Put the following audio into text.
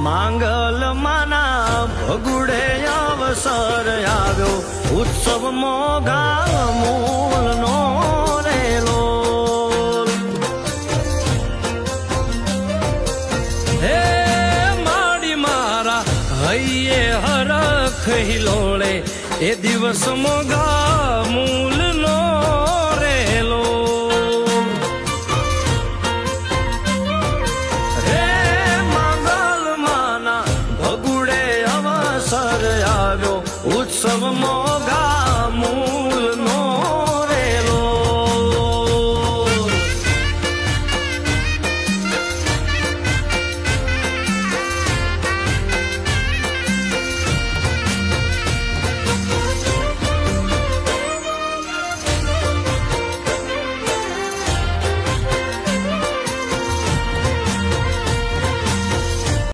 માંગલ માના ભગુડે અવસર આવ્યો ઉત્સવ મોઘા મૂલ નો રેલો હે માડી મારા હૈયે હરખ હિલોળે એ દિવસ મોઘા મૂલ